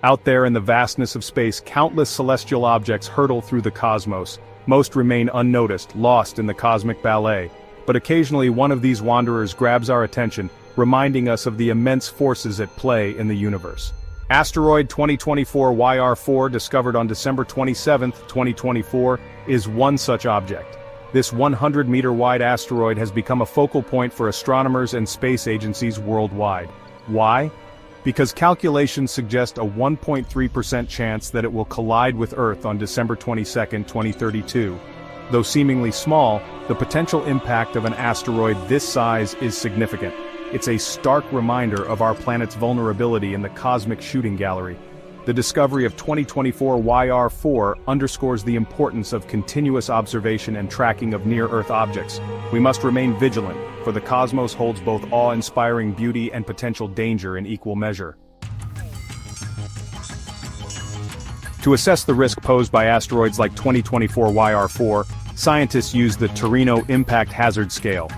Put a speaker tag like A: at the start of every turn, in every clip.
A: Out there in the vastness of space, countless celestial objects hurtle through the cosmos. Most remain unnoticed, lost in the cosmic ballet. But occasionally one of these wanderers grabs our attention, reminding us of the immense forces at play in the universe. Asteroid 2024 YR4, discovered on December 27, 2024, is one such object. This 100-meter-wide asteroid has become a focal point for astronomers and space agencies worldwide. Why? Because calculations suggest a 1.3% chance that it will collide with Earth on December 22, 2032. Though seemingly small, the potential impact of an asteroid this size is significant. It's a stark reminder of our planet's vulnerability in the cosmic shooting gallery. The discovery of 2024 YR4 underscores the importance of continuous observation and tracking of near-Earth objects. We must remain vigilant, for the cosmos holds both awe-inspiring beauty and potential danger in equal measure. To assess the risk posed by asteroids like 2024 YR4, scientists use the Torino Impact Hazard Scale.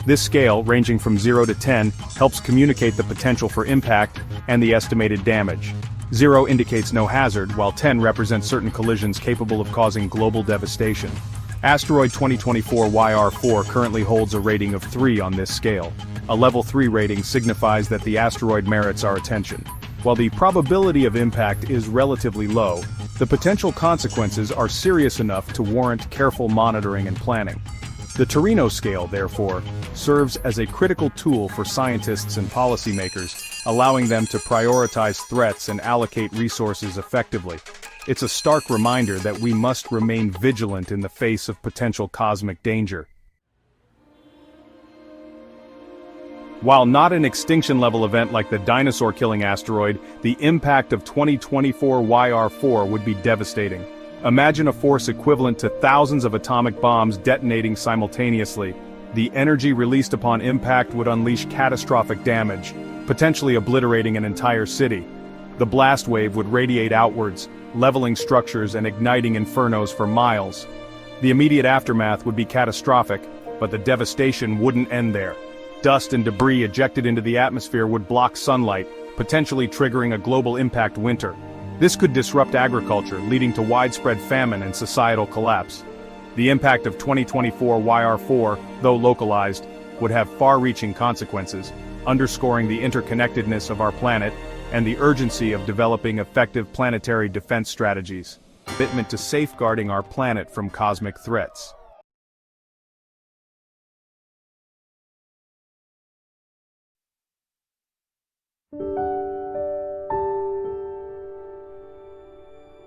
A: This scale, ranging from 0 to 10, helps communicate the potential for impact and the estimated damage. 0 indicates no hazard, while 10 represents certain collisions capable of causing global devastation. Asteroid 2024 YR4 currently holds a rating of 3 on this scale. A level 3 rating signifies that the asteroid merits our attention. While the probability of impact is relatively low, the potential consequences are serious enough to warrant careful monitoring and planning. The Torino scale, therefore, serves as a critical tool for scientists and policymakers, allowing them to prioritize threats and allocate resources effectively. It's a stark reminder that we must remain vigilant in the face of potential cosmic danger. While not an extinction-level event like the dinosaur-killing asteroid, the impact of 2024 YR4 would be devastating. Imagine a force equivalent to thousands of atomic bombs detonating simultaneously. The energy released upon impact would unleash catastrophic damage, potentially obliterating an entire city. The blast wave would radiate outwards, leveling structures and igniting infernos for miles. The immediate aftermath would be catastrophic, but the devastation wouldn't end there. Dust and debris ejected into the atmosphere would block sunlight, potentially triggering a global impact winter. This could disrupt agriculture, leading to widespread famine and societal collapse. The impact of 2024 YR4, though localized, would have far-reaching consequences, underscoring the interconnectedness of our planet and the urgency of developing effective planetary defense strategies. Commitment to safeguarding our planet from cosmic threats.